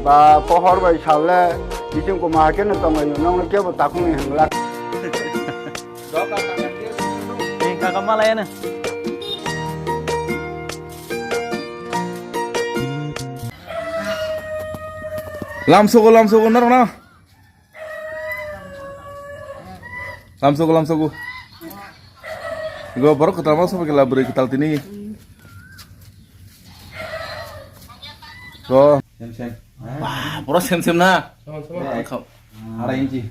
ba pohor bai sale bising ko ma ken to ngai nong ke ba takung ni hangla do ka ka ke kakak malah ya nih. Lamsogo naro na. Lamsogo. Gue baru ketemu sama kita labri kita tini. Go. Sem. Wah, pura sem na. Sama. Ada inci.